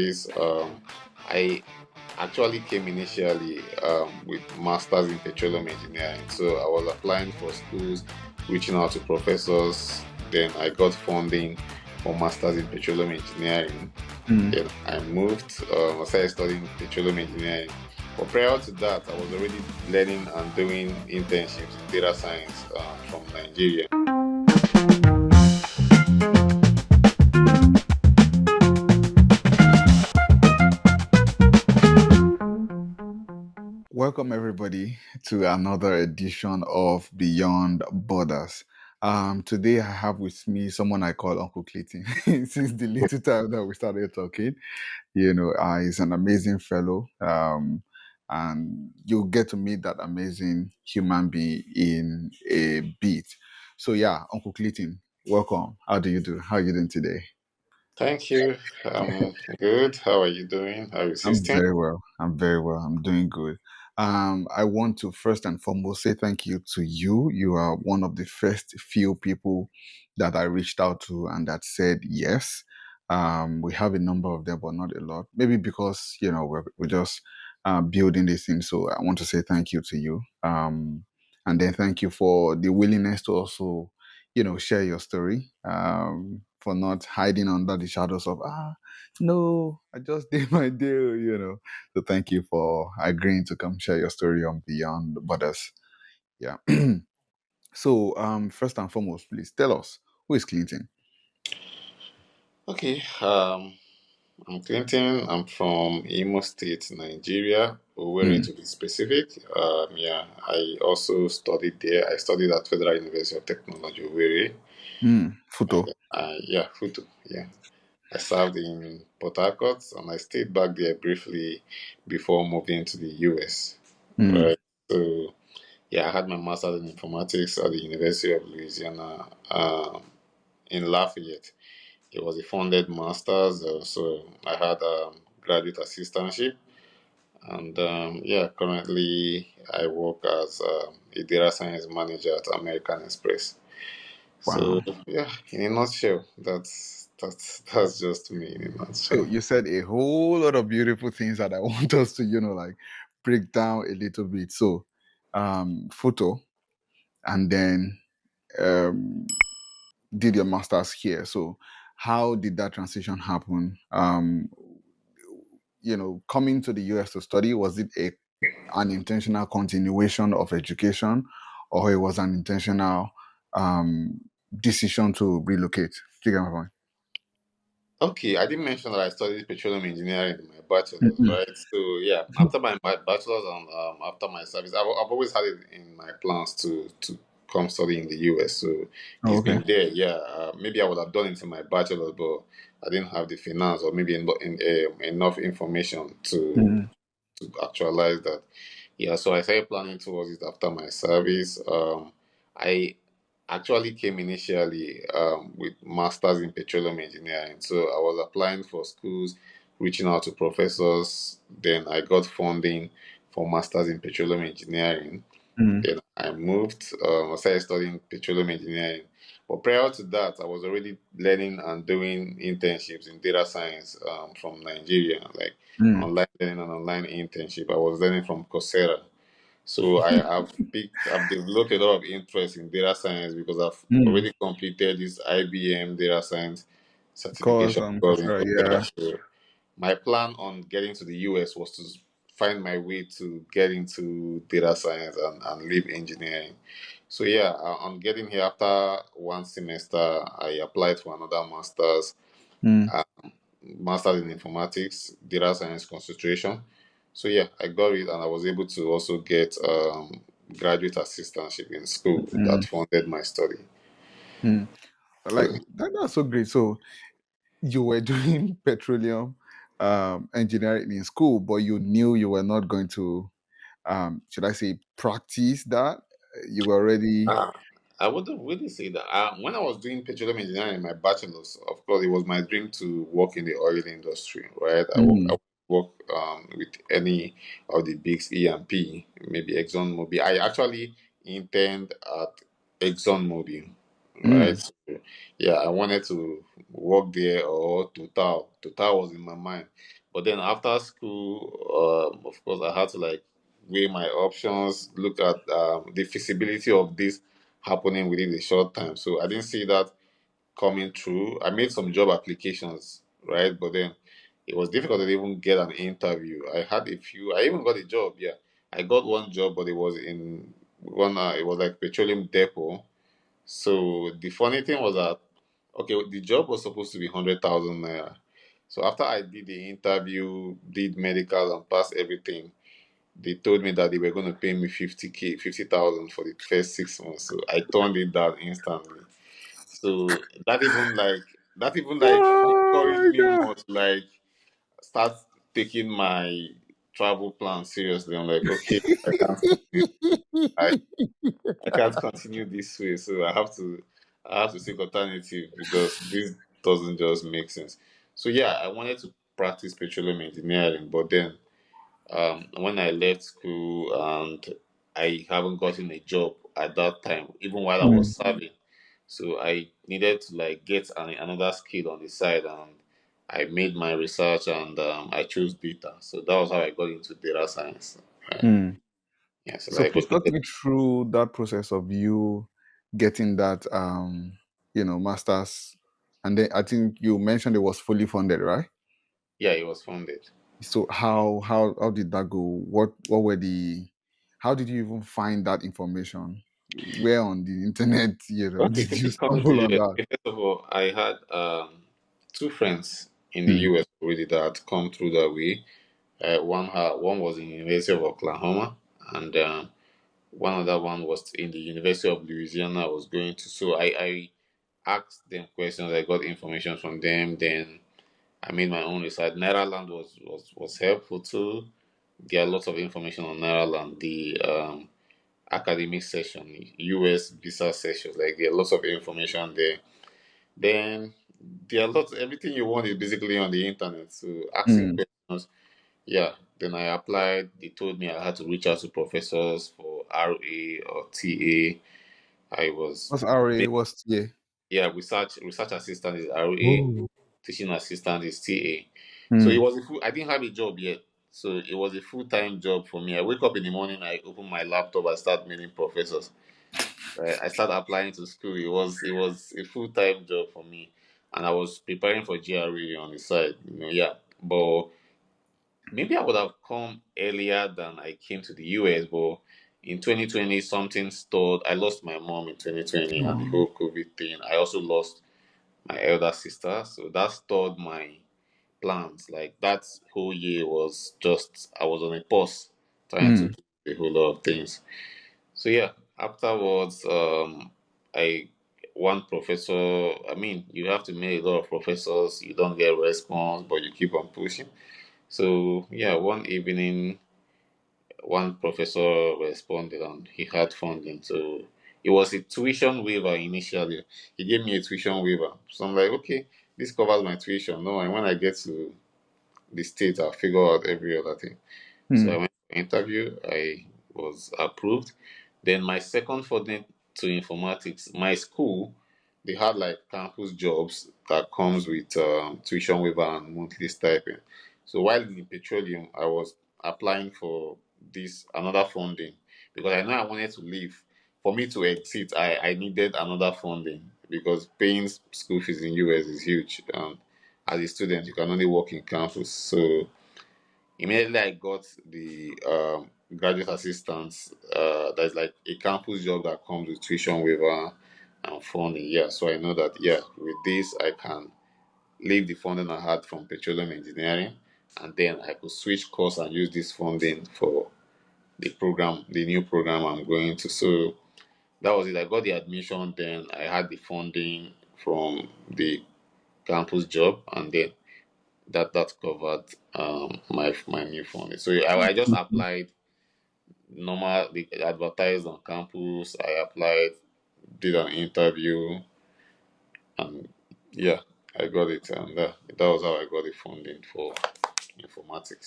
Is I actually came initially with masters in petroleum engineering. So I was applying for schools, reaching out to professors. Then I got funding for masters in petroleum engineering. Mm. Then I moved. I started studying petroleum engineering. But prior to that, I was already learning and doing internships in data science from Nigeria. Welcome, everybody, to another edition of Beyond Borders. Today, I have with me someone I call Uncle Clayton. Since the little time that we started talking, he's an amazing fellow, and you'll get to meet that amazing human being in a bit. So, yeah, Uncle Clayton, welcome. How do you do? How are you doing today? Thank you. Good. How are you doing? How are you, I'm system? very well. I'm very well. I'm doing good. I want to first and foremost say thank you to you. You are one of the first few people that I reached out to and that said yes. We have a number of them, but not a lot. Maybe because we're just building this thing. So I want to say thank you to you. And then thank you for the willingness to also, share your story. For not hiding under the shadows of no, I just did my deal. So thank you for agreeing to come share your story on Beyond Borders. Yeah. So first and foremost, please tell us who is Clinton? Okay. I'm Clinton. I'm from Imo State, Nigeria, Owerri Mm, to be specific. Yeah, I also studied there. I studied at Federal University of Technology, Owerri. Photo. Yeah, Futu. Yeah. I served in Port Harcourt and I stayed back there briefly before moving to the US. Mm, Right. So, yeah, I had my master's in informatics at the University of Louisiana in Lafayette. It was a funded master's, so I had graduate assistantship. And yeah, currently I work as a data science manager at American Express. So wow. yeah, in a nutshell, that's just me in a So nutshell. you said a whole lot of beautiful things that I want us to, like break down a little bit. So photo and then um did your master's here. So how did that transition happen? Coming to the US to study, was it an intentional continuation of education, or it was an intentional um, decision to relocate? Do you get my point? Okay, I didn't mention that I studied petroleum engineering in my bachelor's, Mhm. right? So yeah, after my bachelor's and after my service, I've always had it in my plans to come study in the US. So Oh, it's okay. been there. Yeah, maybe I would have done it in my bachelor's, but I didn't have the finance or maybe enough information Mhm. to actualize that. Yeah, so I started planning towards it after my service. I actually came initially with masters in petroleum engineering. So I was applying for schools, reaching out to professors. Then I got funding for masters in petroleum engineering. Mhm. Then I moved. I started studying petroleum engineering. But prior to that, I was already learning and doing internships in data science from Nigeria, like Mhm. online learning and online internship. I was learning from Coursera. So I've developed a lot of interest in data science because I've Mhm. already completed this IBM data science Course certification on course in Coursera, Coursera. yeah. So my plan on getting to the US was to find my way to get into data science and leave engineering. So yeah, on getting here after one semester, I applied for another Mm, master's in informatics, data science concentration. So yeah, I got it, and I was able to also get graduate assistantship in school that mm, funded my study. mm. Like So that's so great. So you were doing petroleum engineering in school, but you knew you were not going to should I say practice that? You were already uh, I wouldn't really say that. When I was doing petroleum engineering in my bachelor's, of course, it was my dream to work in the oil industry, right? I mm, work with any of the big E&P, maybe ExxonMobil. I actually interned at ExxonMobil, right? Mm. So, yeah, I wanted to work there or Total. Total was in my mind. But then after school, of course, I had to like weigh my options, look at the feasibility of this happening within a short time. So I didn't see that coming through. I made some job applications, right? But then it was difficult to even get an interview. I had a few. I even got a job. Yeah, I got one job, but it was in one. It was like petroleum depot. So the funny thing was that okay, the job was supposed to be 100,000 naira. So after I did the interview, did medical and passed everything, they told me that they were going to pay me 50k, 50,000 for the first 6 months. So I turned it down instantly. So that even like Oh encouraged my me god. more to like start taking my travel plan seriously. I'm like, okay, I, I can't continue this way. So I have to seek alternative because this doesn't just make sense. So yeah, I wanted to practice petroleum engineering, but then when I left school and I haven't gotten a job at that time, even while I was Mm. serving. So I needed to like get another skill on the side, and I made my research and I chose data. So that was how I got into data science. Right. Mm. Yeah. So So like please okay, talk me through that process of you getting that masters, and then I think you mentioned it was fully funded, right? yeah, it was funded. So how did that go? What were the how did you even find that information? Where on the internet, Okay, did you coming to stumble on US. that? Okay, first of all, I had two friends in the Mm. US already that had come through that way. One was in University of Oklahoma, and one other one was in the University of Louisiana. I was going to, so I asked them questions. I got information from them. Then I made my own research. Nairaland was helpful too. There are lots of information on Nairaland. The academic session, US visa sessions, like there are lots of information there. Then there are lots. Everything you want is basically on the internet. So asking Mm. questions. Yeah. Then I applied. They told me I had to reach out to professors for RA or TA. I was What's RA? What's TA? yeah, research assistant is RA, Oh. teaching assistant is TA. So it Mm. was a full. I didn't have a job yet, so it was a full time job for me. I wake up in the morning, I open my laptop, I start meeting professors. Right, I started applying to school. It was a full time job for me, and I was preparing for GRE on the side. Yeah, but maybe I would have come earlier than I came to the US, but in 2020 something stalled. I lost my mom in 2020 and the Oh. whole COVID thing. I also lost my elder sister, so that stalled my plans. Like that whole year was just I was on a pause trying to Mm. do a whole lot of things. So yeah, afterwards, I one professor. I mean, you have to meet a lot of professors. You don't get response, but you keep on pushing. So yeah, one evening, one professor responded and he had funding. So it was a tuition waiver initially. He gave me a tuition waiver. So I'm like, okay, this covers my tuition. No, and when I get to the state, I'll figure out every other thing. So I Mm. went for an interview. I was approved. Then my second funding to informatics, my school, they had like campus jobs that comes with tuition waiver and monthly stipend. So while in petroleum, I was applying for this another funding because I know I wanted to leave. For me to exit, I needed another funding because paying school fees in US is huge. As a student, you can only work in campus. So immediately I got the graduate assistance. There's like a campus job that comes with tuition waiver and funding. Yeah, so I know that yeah, with this I can leave the funding I had from petroleum engineering, and then I could switch course and use this funding for the program, the new program I'm going to. So that was it. I got the admission, then I had the funding from the campus job, and then that covered my new funding. So I just applied normal. They advertised on campus. I applied, did an interview, and yeah, I got it. And that was how I got the funding for informatics.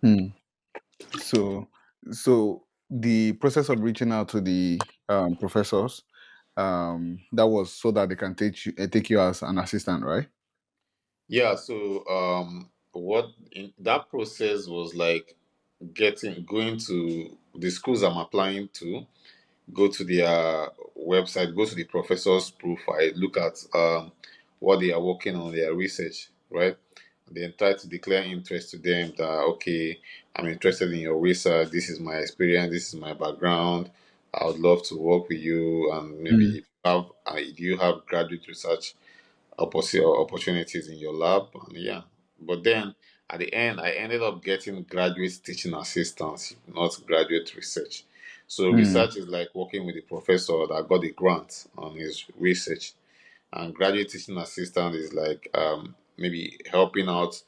Mm. So, so the process of reaching out to the professors, That was so that they can take you as an assistant, right? Yeah, so what in that process was like getting going to the schools I'm applying to, go to their website, go to the professor's profile, look at what they are working on, their research, right? Then try to declare interest to them that okay, I'm interested in your research. This is my experience. This is my background. I would love to work with you, and maybe Mm, if you have graduate research opportunities in your lab, and yeah. But then at the end, I ended up getting graduate teaching assistants, not graduate research. So mm, research is like working with the professor that got a grant on his research, and graduate teaching assistant is like maybe helping out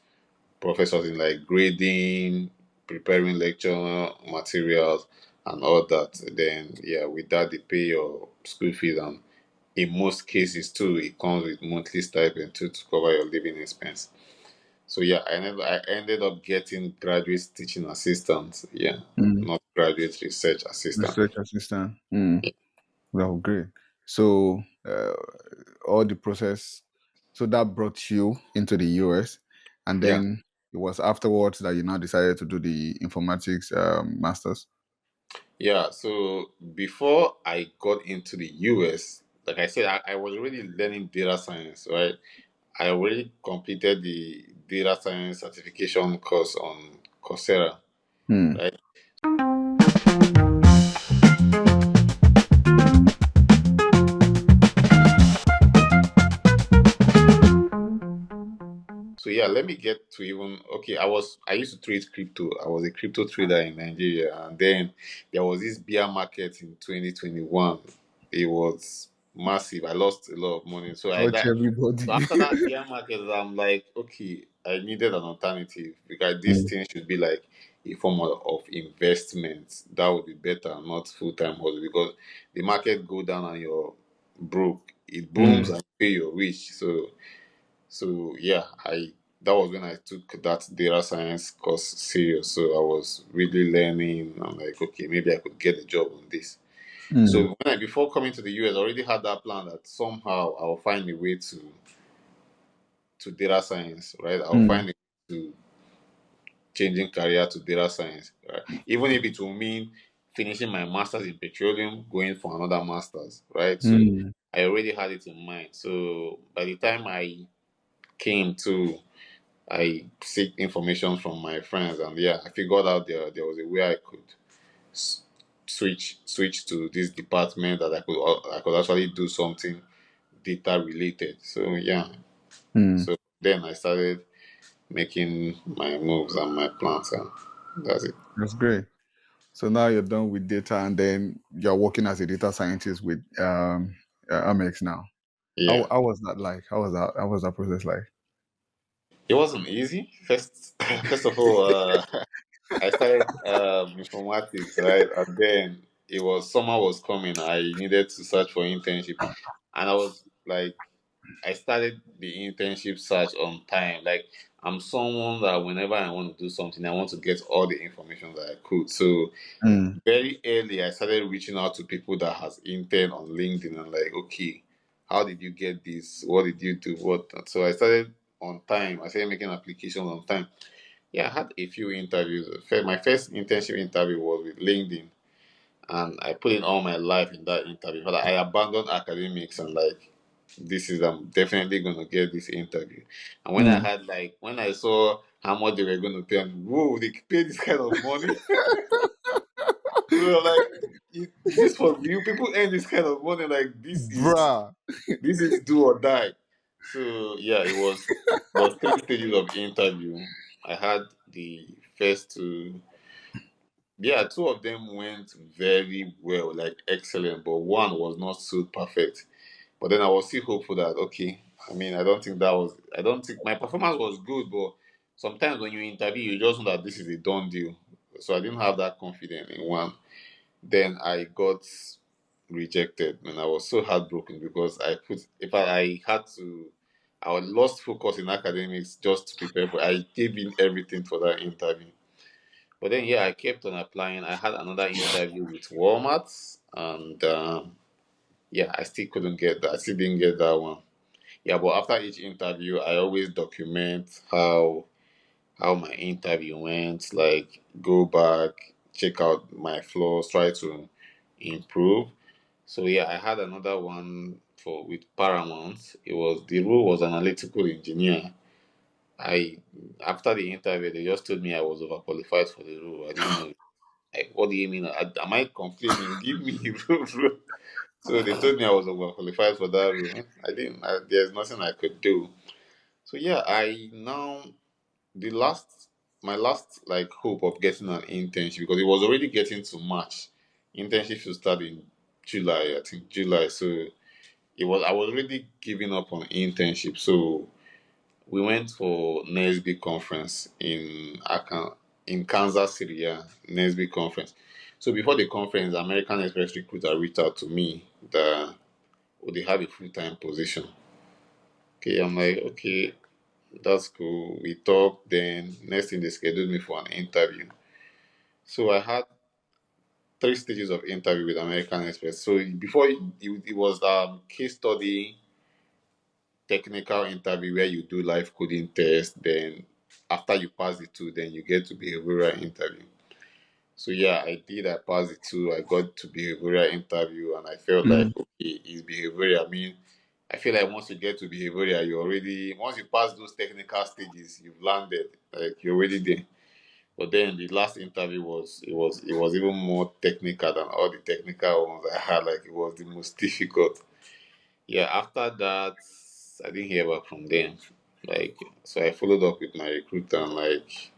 professors in like grading, preparing lecture materials, and all that. Then yeah, with that they pay your school fees, and in most cases too, it comes with monthly stipend too to cover your living expense. So yeah, I ended up getting graduate teaching assistant. Yeah, mm. not graduate research assistant. Research assistant. Mm. Well, great. So, all the process, so that brought you into the US, and Yeah. then it was afterwards that you now decided to do the informatics masters. Yeah, so before I got into the US, like I said, I was already learning data science, right? I already completed the data science certification course on Coursera, Hmm. right? So yeah, let me get to even okay. I used to trade crypto. I was a crypto trader in Nigeria, and then there was this bear market in 2021. It was massive. I lost a lot of money. Touch So everybody. after that bear market, I'm like, okay, I needed an alternative because this Mm, thing should be like a form of investment. That would be better, not full time hustle. Because the market go down and you're broke. It booms mm, and you pay you're rich. So yeah, I that was when I took that data science course serious. So I was really learning. I'm like, okay, maybe I could get a job on this. mm, So before coming to the US, I already had that plan that somehow I'll find a way to data science, right? I'll mm, find a way to changing career to data science, right? Even if it will mean finishing my master's in petroleum, going for another master's, right? So mm, I already had it in mind. So by the time I came to I seek information from my friends, and yeah, I figured out there was a way I could s- switch to this department that I could actually do something data related. So yeah, mm. so then I started making my moves and my plans, and that's it. That's great. So now you're done with data, and then you're working as a data scientist with Amex now. Yeah, How was that like? How was that process like? it wasn't easy. First, first of all, I started informatics, right, and then it was summer was coming. I needed to search for internship, and I was like I started the internship search on time. Like I'm someone that whenever I want to do something, I want to get all the information that I could. So Mm, very early, I started reaching out to people that has intern on LinkedIn and like, okay, how did you get this? What did you do? What? So I started on time. I started making applications on time. Yeah, I had a few interviews. My first internship interview was with LinkedIn, and I put in all my life in that interview. But I abandoned academics and like this is I'm definitely gonna get this interview. And mm. when I saw how much they were gonna pay, and whoa, they pay this kind of money. So like is this for real? People earn this kind of money, like Bruh. this is do or die. So yeah, it was three stages of interview. I had the first two. Yeah, two of them went very well, like excellent, but one was not so perfect. But then I was still hopeful that okay, I mean, I don't think my performance was good, but sometimes when you interview, you just know that this is a done deal. So I didn't have that confidence in one. Then I got rejected, and I was so heartbroken because I had to, I was lost focus in academics just to prepare for. I gave in everything for that interview. But then, yeah, I kept on applying. I had another interview with Walmart, and Yeah, I still couldn't get that. I still didn't get that one. Yeah, but after each interview, I always document how my interview went. Like go back, check out my flaws, try to improve. So yeah, I had another one for with Paramount. It was the role was analytical engineer. I After the interview, they just told me I was overqualified for the role. I didn't know. Like, what do you mean? Am I complaining? Give me role. So they told me I was overqualified for that role. I didn't. There's nothing I could do. So yeah, I now the last my last like hope of getting an internship, because it was already getting to March. Internship should start in July, I think July. So I was already giving up on internship. So we went for Nesby conference in Kansas City, yeah, Nesby conference. So before the conference, American Express recruiter reached out to me that would they have a full time position. Okay, I'm like, okay, that's cool. We talked. Then next thing they scheduled me for an interview. So I had three stages of interview with American Express. So before it was case study, technical interview where you do live coding test. Then after you pass the two, then you get to behavioral interview. So yeah, I did. I passed the two. I got to behavioral interview, and I felt like Mm. okay, it's behavioral. I mean, I feel like once you get to behavioral, you already once you pass those technical stages, you've landed. Like you're already there. But then the last interview was even more technical than all the technical ones I had. Like it was the most difficult. Yeah, after that I didn't hear back from them. Like so I followed up with my recruiter and like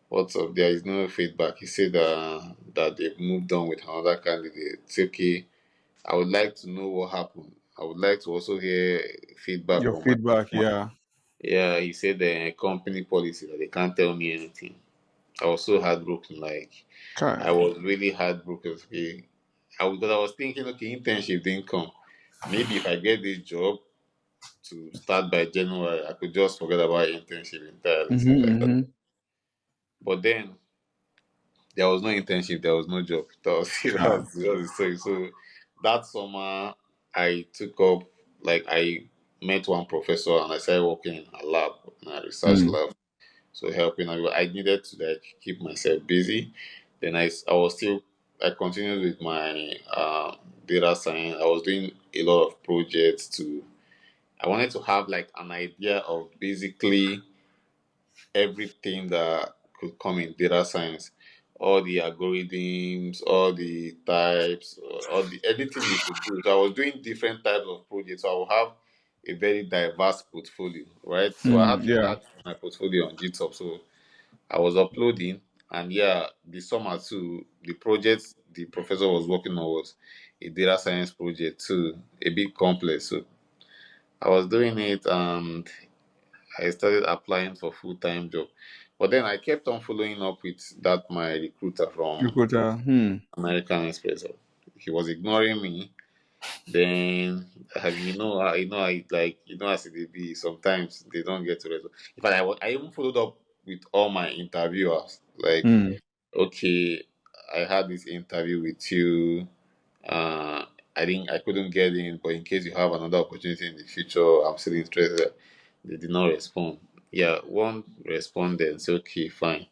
what's up? There is no feedback. He said that they've moved on with another candidate. It's okay. I would like to know what happened. I would like to also hear feedback Your from my feedback, yeah. yeah, he said the company policy that they can't tell me anything. I was so heartbroken. Like Okay. I was really heartbroken. Okay, because I was thinking, okay, internship didn't come. Maybe if I get this job to start by January, I could just forget about internship entirely. Mm-hmm, Like, mm-hmm. but then there was no internship, there was no job. Okay. That was the story. So that summer, I took up like I met one professor and I started working in a lab, in a research Mm. lab. So helping, I needed to like keep myself busy. Then I was still I continued with my data science. I was doing a lot of projects to. I wanted to have like an idea of basically everything that could come in data science, all the algorithms, all the types, all the anything you could do. So I was doing different types of projects. So I will have a very diverse portfolio, right? So Mm. I Yeah. had my portfolio on GitHub. So I was uploading, and yeah, the summer too, the project the professor was working on was a data science project too, a bit complex. So I was doing it, and I started applying for full time job. But then I kept on following up with that my recruiter You from could. American Express. He was ignoring me. Then I like as it be. Sometimes they don't get to result. In fact, I even followed up with all my interviewers. Like, Mm. okay, I had this interview with you. Uh, I couldn't get in, but in case you have another opportunity in the future, I'm still interested. They did not respond. Yeah, one responded. Say, okay, fine.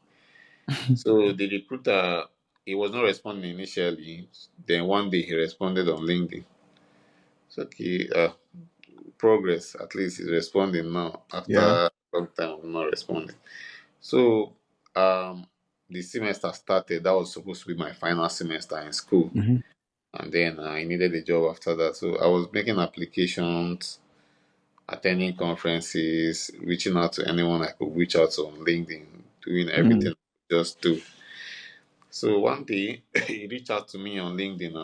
So the recruiter, he was not responding initially. Then one day he responded on LinkedIn. It's okay. Progress. At least he's responding now after Yeah. a long time of not responding. So the semester started. That was supposed to be my final semester in school, Mm-hmm. and then I needed a job after that. So I was making applications, attending conferences, reaching out to anyone I could reach out to on LinkedIn, doing Mm. everything I just do. So one day he reached out to me on LinkedIn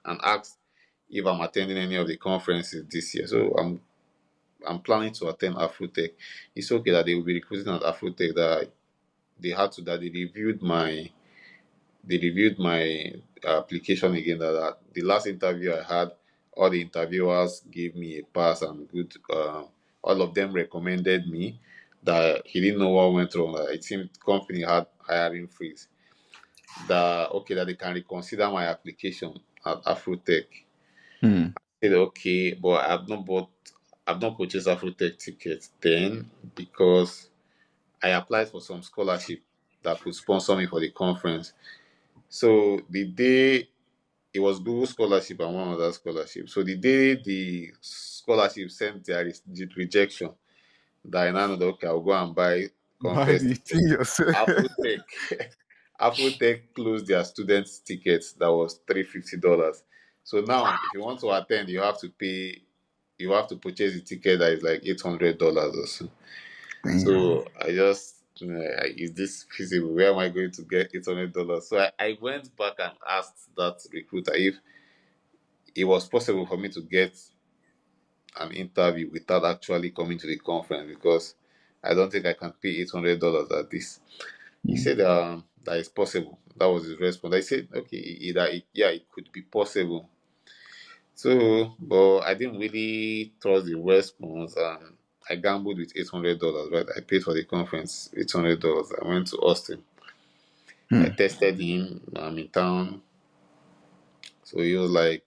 and asked if I'm attending any of the conferences this year. So I'm planning to attend Afrotech. It's okay that they will be recruiting at Afrotech. That they reviewed my application again. That the last interview I had, all the interviewers gave me a pass and good. All of them recommended me. That he didn't know what went wrong. That it seemed company had hiring freeze. That okay that they can reconsider my application at Afrotech. Hmm. Said okay, but I've not purchased Afrotech tickets then because I applied for some scholarship that could sponsor me for the conference. So the day it was Google scholarship and one other scholarship. So the day the scholarship sent their rejection, that I now know that okay, I'll go and buy Buy conference the ticket. thing yourself. Afrotech, Afrotech closed their students' tickets that was $350. So now, if you want to attend, you have to pay. You have to purchase a ticket that is like $800 or so. Damn. So I just, is this feasible? Where am I going to get $800? So I went back and asked that recruiter if it was possible for me to get an interview without actually coming to the conference because I don't think I can pay $800 at this. He Hmm. said that it's possible. That was his response. I said, okay, yeah, it could be possible. So, but I didn't really trust the response, and I gambled with $800. Right, I paid for the conference $800. I went to Austin. I Hmm. tested him. I'm in town, so he was like,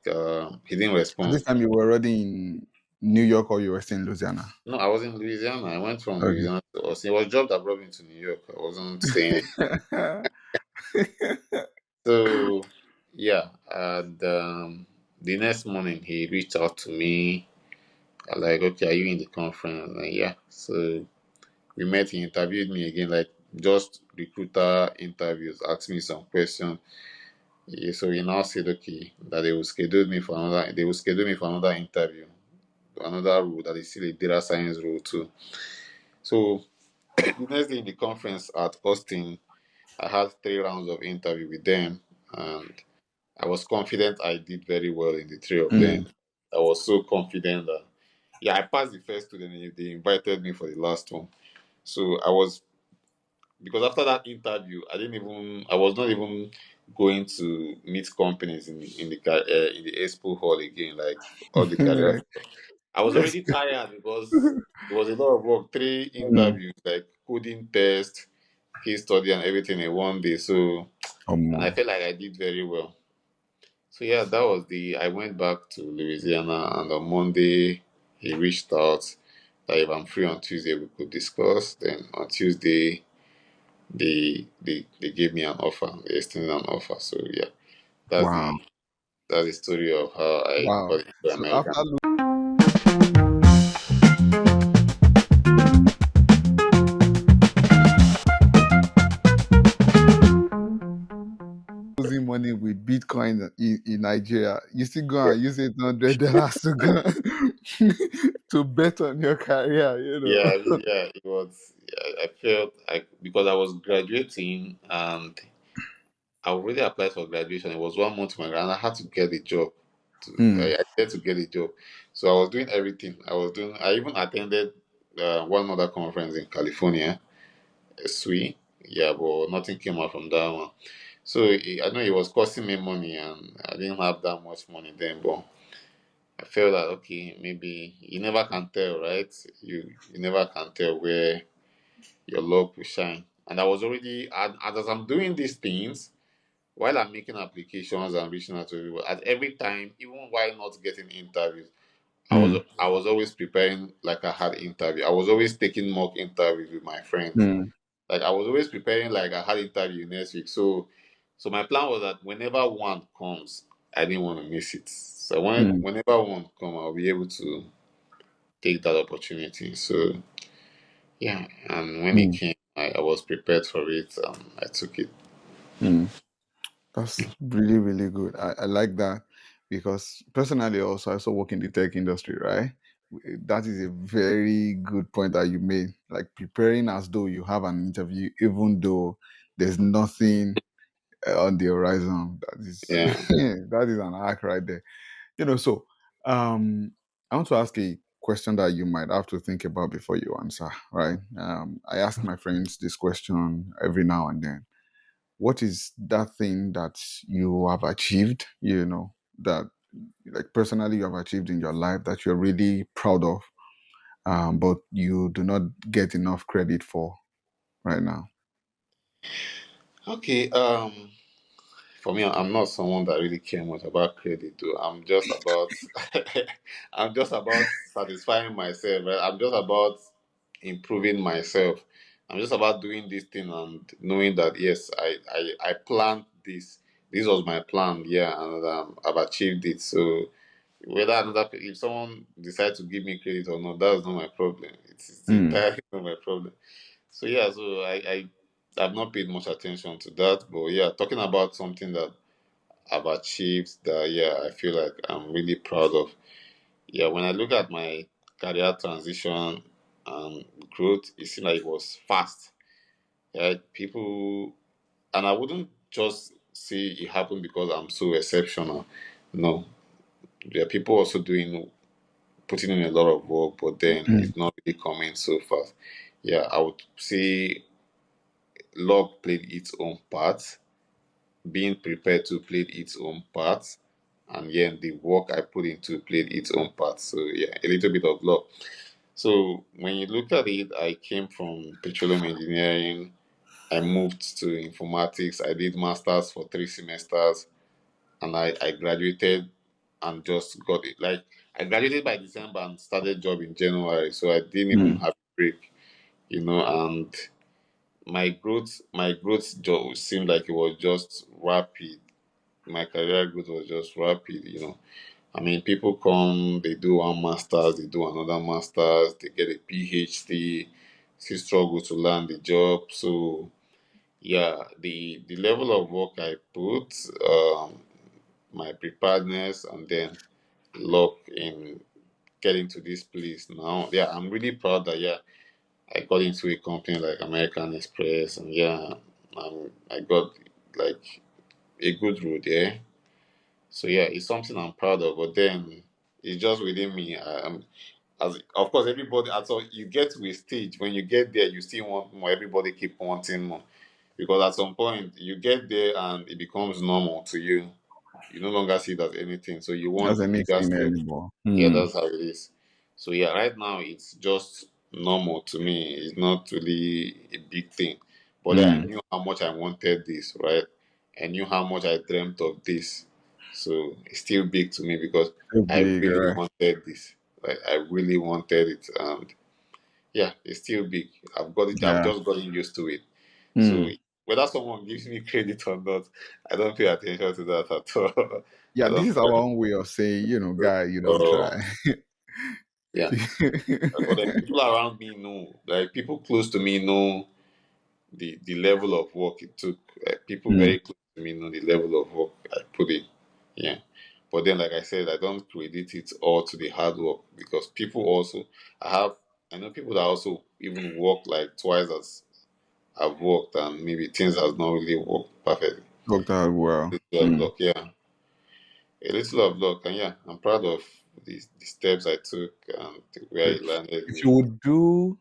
he didn't So this respond. time you were already in New York or you were still in Louisiana? No, I was in Louisiana. I went from Okay. Louisiana to Austin. It was a job that brought me to New York. I wasn't staying. So yeah, and the next morning he reached out to me. Like, okay, are you in the conference? Like, yeah. So we met. He interviewed me again, like just recruiter interviews. Asked me some questions. Yeah, so he now said, okay, that they will schedule me for another. They will schedule me for another interview, another role that is still a data science role too. So the next day in the conference at Austin, I had 3 rounds of interview with them, and I was confident I did very well in the three of them. Hmm. I was so confident that yeah, I passed the first two, then they invited me for the last one. So I was because after that interview, I was not even going to meet companies in the expo hall again, like all the career Like, stuff. I was let's already tired because it was a lot of work, 3 interviews, like coding test, case study, and everything in one day. So, and I um, felt like I did very well. So yeah, that was the. I went back to Louisiana, and on Monday he reached out that if I'm free on Tuesday we could discuss. Then on Tuesday they gave me an offer. They extended an offer. So yeah, that's wow. the that's the story of how I Wow. got into So after American. losing money with Bitcoin in Nigeria, you still go and use $800 to go to bet on your career, you Yeah, know. yeah, it was. Yeah, I felt like because I was graduating and I already applied for graduation. It was 1 month to my grad, and I had to get a job. Hmm. I had to get a job, so I was doing everything. I was doing. I even attended one other conference in California, SWE. Yeah, but nothing came out from that one. So I know it was costing me money, and I didn't have that much money then. But I felt that okay, maybe you never can tell, right? You never can tell where your luck will shine. And I was already and as I'm doing these things while I'm making applications and reaching out to people. At every time, even while not getting interviews, Hmm. I was always preparing like I had interview. I was always taking mock interviews with my friends. Hmm. Like I was always preparing like I had interview next week. So my plan was that whenever one comes, I didn't want to miss it. So Hmm. whenever one come, I'll be able to take that opportunity. So yeah, and when it Hmm. came, I was prepared for it. I took it. Hmm. That's really, really good. I like that because personally, also, I also work in the tech industry, right? That is a very good point that you made. Like preparing as though you have an interview, even though there's nothing on the horizon. That is Yeah. that is an arc right there. So I want to ask a question that you might have to think about before you answer, right? I ask my friends this question every now and then. What is that thing that you have achieved, that like personally you have achieved in your life that you're really proud of, but you do not get enough credit for right now? Okay. For me, I'm not someone that really care much about credit. Though. I'm just about, I'm just about satisfying myself. Right? I'm just about improving myself. I'm just about doing this thing and knowing that yes, I planned this. This was my plan. Yeah, and I've achieved it. So whether if someone decides to give me credit or not, that's not my problem. It's Mm, entirely not my problem. So yeah, so I've not paid much attention to that, but yeah, talking about something that I've achieved that yeah, I feel like I'm really proud of. Yeah, when I look at my career transition and growth, it seemed like it was fast. Yeah, people, and I wouldn't just say it happened because I'm so exceptional. No, there are people also doing putting in a lot of work, but then mm, it's not really coming so fast. Yeah, I would say luck played its own part, being prepared to played its own part, and yeah, the work I put into played its own part. So yeah, a little bit of luck. So when you look at it, I came from petroleum engineering. I moved to informatics. I did masters for 3 semesters, and I graduated and just got it. Like I graduated by December and started job in January, so I didn't even mm, have a break, and my growth just seemed like it was just rapid. My career growth was just rapid. I mean, people come, they do one master's, they do another master's, they get a PhD, still struggle to land the job. So yeah, the level of work I put, my preparedness, and then luck in getting to this place now. Yeah, I'm really proud that yeah, I got into a company like American Express, and yeah, I got like a good road there. So yeah, it's something I'm proud of. But then it's just within me. As of course, everybody. At all, you get to a stage when you get there, you still want more. Everybody keep wanting more because at some point you get there and it becomes normal to you. You no longer see it as anything, so you want that's the bigger anything step. anymore. Yeah, Mm, that's how it is. So yeah, right now it's just normal to me. It's not really a big thing. But then I mm. knew how much I wanted this, right? I knew how much I dreamt of this. So it's still big to me because So I big, really right? wanted this. Like I really wanted it. And yeah, it's still big. I've got it, I've Yeah. just gotten used to it. So Mm. whether someone gives me credit or not, I don't pay attention to that at all. Yeah, I this don't is our own way of saying, guy, you don't uh, try. yeah. But then people around me know, like people close to me know the level of work it took. People Mm, very close to me know the level of work I put in. Yeah. But then, like I said, I don't credit it all to the hard work because people also, I know people that also even work like twice as I've worked and maybe things has not really worked perfectly. worked out well. A little of Mm. luck, yeah. A little of luck, and yeah, I'm proud of the steps I took and where Okay. it landed If you me. would do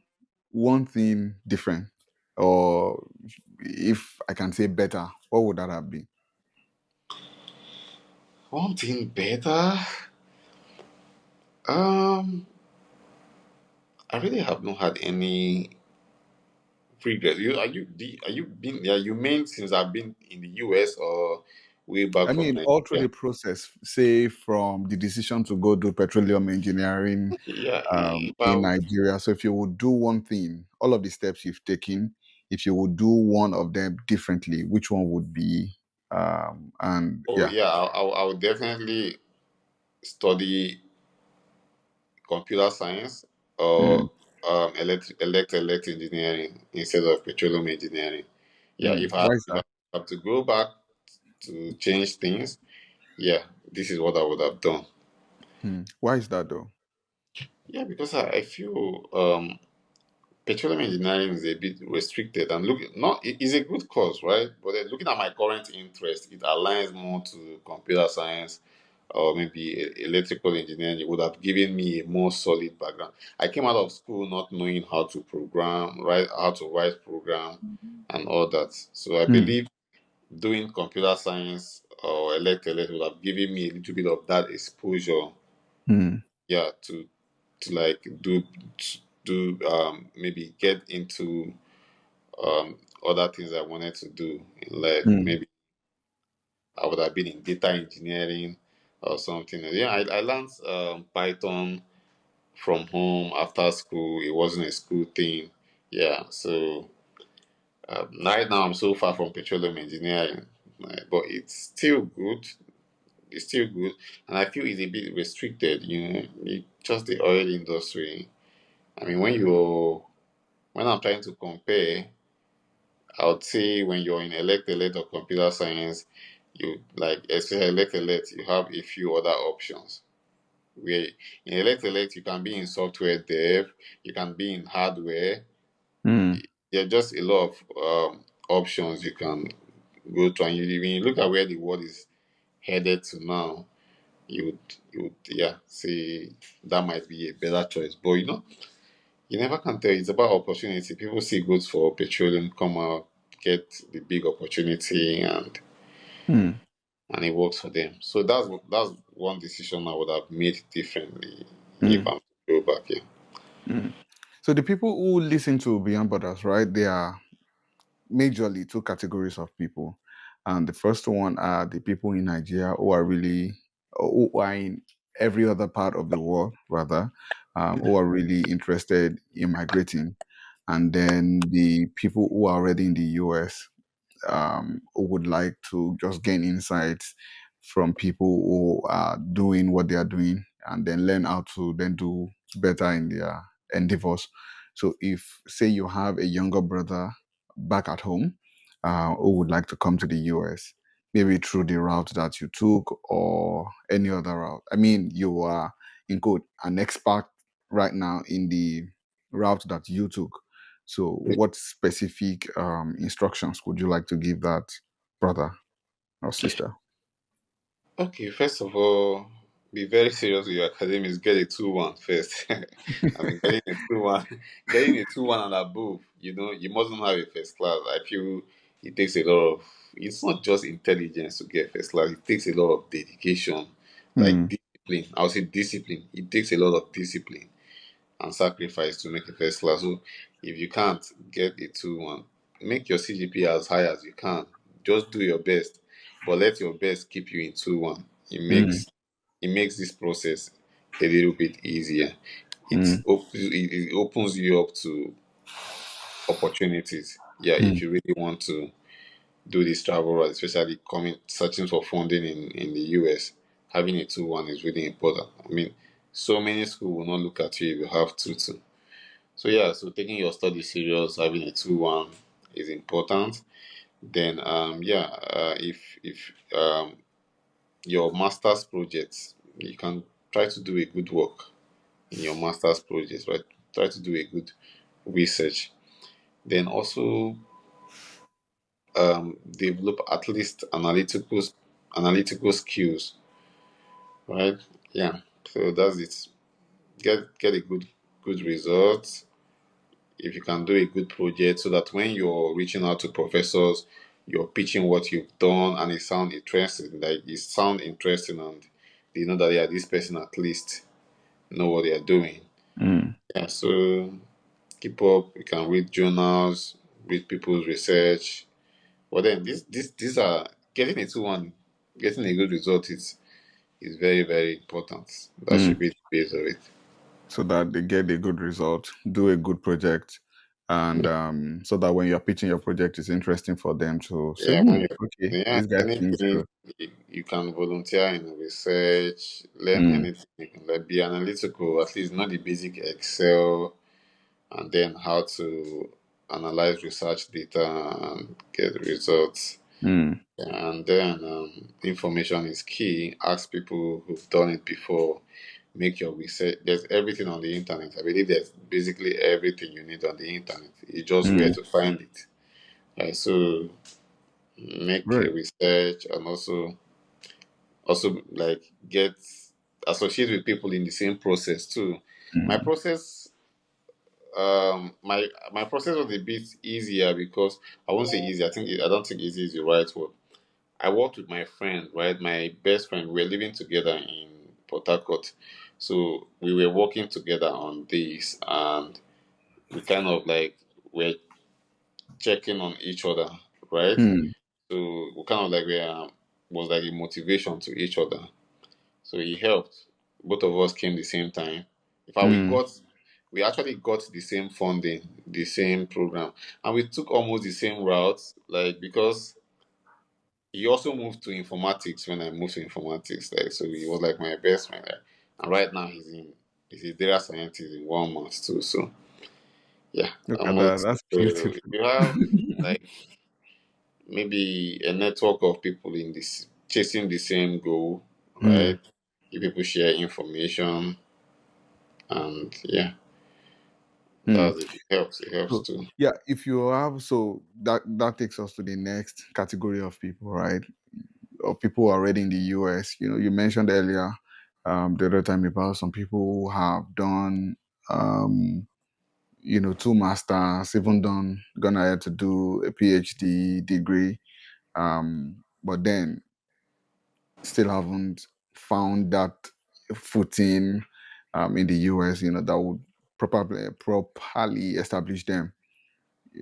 one thing different, or if I can say better, what would that have been? One thing better. Um, I really have not had any regret. Are you been? Yeah, you mean since I've been in the US or way back I from mean, all through Nigeria? the process, say from the decision to go do petroleum engineering Yeah, if in I Nigeria. So if you would do one thing, all of the steps you've taken, if you would do one of them differently, which one would be? And oh yeah. yeah, I would definitely study computer science Mm, or elect engineering instead of petroleum engineering. Yeah, mm. Why is if I that? have to go back to change things, yeah, this is what I would have done. Mm. Why is that though? Yeah, because I feel petroleum engineering is a bit restricted and look not it is a good course, right? But then looking at my current interest, it aligns more to computer science or maybe electrical engineering. It would have given me a more solid background. I came out of school not knowing how to program, right? How to write program and all that. So I Mm, believe doing computer science or elect would have given me a little bit of that exposure, mm, yeah, to like maybe get into other things I wanted to do in life. mm. Maybe I would have been in data engineering or something. Yeah, I learned Python from home after school. It wasn't a school thing. Yeah, so right now I'm so far from petroleum engineering, but it's still good. It's still good, and I feel it's a bit restricted. Just the oil industry. I mean, when I'm trying to compare, I would say when you're in elect or computer science, you like especially elect, you have a few other options. Where in elect you can be in software dev, you can be in hardware. Mm, There are just a lot of options you can go to, and when you look at where the world is headed to now, you would yeah say that might be a better choice. But you never can tell. It's about opportunity. People see goods for petroleum come out, get the big opportunity, mm, and it works for them. So that's one decision I would have made differently if mm, I'm to go back here. mm. So the people who listen to Beyond Borders, right? They are majorly two categories of people. And the first one are the people in Nigeria who are really, who are in every other part of the world, rather, who are really interested in migrating. And then the people who are already in the US, who would like to just gain insights from people who are doing what they are doing and then learn how to then do better in their endeavors. So if say you have a younger brother back at home who would like to come to the US, maybe through the route that you took or any other route. I mean, you are in quote an expert right now in the route that you took. So, what specific instructions would you like to give that brother or sister? Okay, first of all, be very serious with your academics. Get a 2-1 first. I mean, getting a 2-1 and above. You mustn't have a first class. I feel it takes a lot of. It's not just intelligence to get first class. It takes a lot of dedication, like Mm, discipline. I would say discipline. It takes a lot of discipline and sacrifice to make a first class. So if you can't get a 2-1, make your CGP as high as you can. Just do your best, but let your best keep you in 2-1. mm, It makes this process a little bit easier. mm, It opens you up to opportunities. Yeah, if mm, you really want to do this travel route, especially coming searching for funding in the US, having a 2-1 is really important. I mean, so many schools will not look at you if you have 2-2. So yeah, so taking your study serious, having a 2-1 is important. Then if your master's project, you can try to do a good work in your master's project, right? Try to do a good research. Then also develop at least analytical skills, right? Yeah. So that's it. Get a good result if you can do a good project so that when you're reaching out to professors, you're pitching what you've done and it sound interesting and they know that yeah, this person at least know what they are doing. mm, Yeah, so keep up. You can read journals, read people's research. But then these are getting a 2-1, getting a good result is very, very important. That mm. should be the base of it. So that they get a good result, do a good project, and so that when you're pitching your project, it's interesting for them to say, Yeah, when okay, yeah, this guy thinks anything good. you can volunteer in research, learn Mm, anything. You can like, be analytical, at least know the basic Excel, and then how to analyze research data and get results. mm, And then information is key. Ask people who've done it before. Make your research. There's everything on the internet. I believe there's basically everything you need on the internet. It's just where mm. to find it. So make a Right. research and also like get associate with people in the same process too. My Mm, process my process was a bit easier because I won't say easy. I don't think easy is the right word. I worked with my friend, right? My best friend. We were living together in Port Harcourt. So we were working together on this and we kind of like were checking on each other, right? mm, So we kind of like were. was like a motivation to each other. So he helped. Both of us came the same time. In fact, Mm. we actually got the same funding, the same program, and we took almost the same route. Like because he also moved to informatics when I moved to informatics. Like so, he was like my best friend. Like, and right now he's a data scientist in Walmart too. So yeah, Look at that. almost. That's So if beautiful. you have like maybe a network of people in this chasing the same goal, Mm. right? You people share information, and yeah, Mm. that's it. It helps. It helps So too. yeah, if you have, so that takes us to the next category of people, right? Or people who are already in the US. You know, you mentioned earlier the other time about some people who have done um, two masters, even gone ahead to do a PhD degree, but then still haven't found that footing in the US. That would probably properly establish them.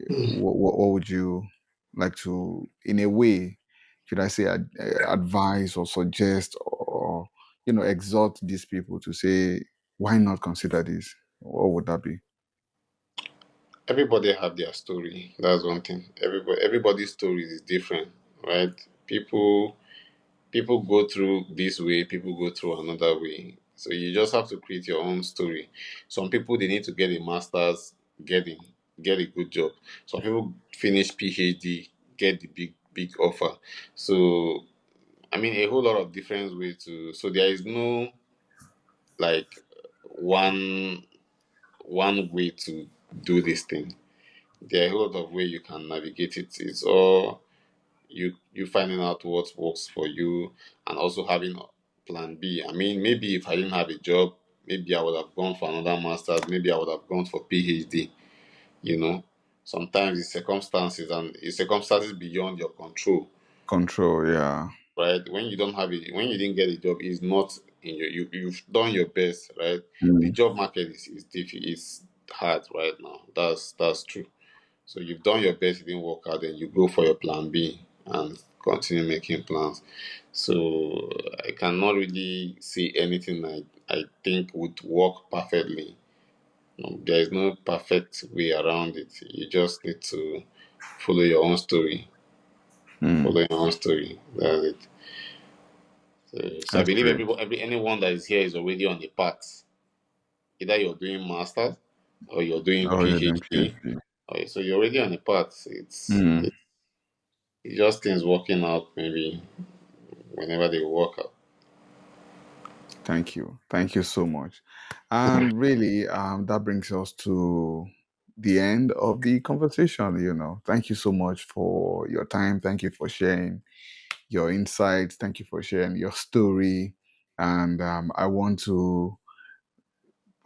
What would you like to, in a way, should I say, advise or suggest or exhort these people to say, why not consider this? What would that be? Everybody have their story. That's one thing. Everybody's story is different, right? People go through this way, people go through another way. So you just have to create your own story. Some people they need to get a master's, get in, get a good job. Some people finish PhD, get the big offer. So I mean a whole lot of different ways to. So there is no like one one way to do this thing. There are a whole lot of way you can navigate it. It's all you finding out what works for you and also having plan B. I mean, maybe if I didn't have a job, maybe I would have gone for another master's, maybe I would have gone for PhD, you know. Sometimes it's circumstances and it's circumstances beyond your control, Control, yeah. right? When you don't have it, when you didn't get a job, it's not in you've done your best, right? The Mm. job market is hard right now. That's true. So you've done your best, it didn't work out, then you go for your plan B and continue making plans. So I cannot really say anything I think would work perfectly. No, there is no perfect way around it. You just need to follow your own story. Mm. Follow your own story. That's it. So I That's believe great. anyone that is here is already on the path. Either you're doing masters or you're doing Oh, you're doing PhD. PhD. Okay, so you're already on the path. Mm. It's just things working out maybe whenever they work out. Thank you. Thank you so much. And really, that brings us to the end of the conversation. Thank you so much for your time. Thank you for sharing your insights. Thank you for sharing your story. And I want to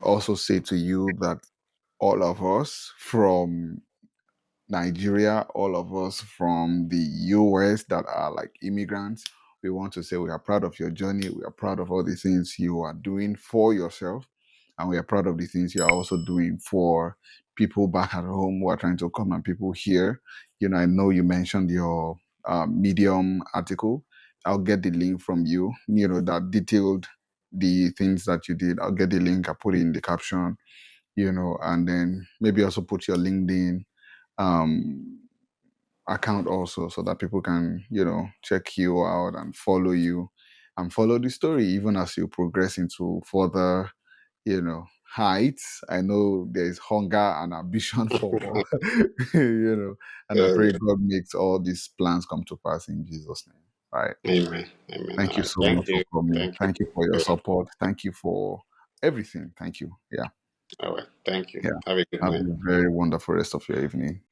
also say to you that all of us from Nigeria, all of us from the US that are like immigrants, we want to say we are proud of your journey. We are proud of all the things you are doing for yourself. And we are proud of the things you are also doing for people back at home who are trying to come and people here. I know you mentioned your Medium article. I'll get the link from you, that detailed the things that you did. I'll get the link, I'll put it in the caption, and then maybe also put your LinkedIn um, account also so that people can, check you out and follow you and follow the story even as you progress into further, heights. I know there is hunger and ambition for more, and I pray Uh, God makes all these plans come to pass in Jesus' name. All right. Amen. Amen. Thank All you right. so much Thank for you. coming. Thank Thank you for your you. support. Thank you for everything. Thank you. Yeah. All right. Thank you. Yeah. Have a good Have night. a very wonderful rest of your evening.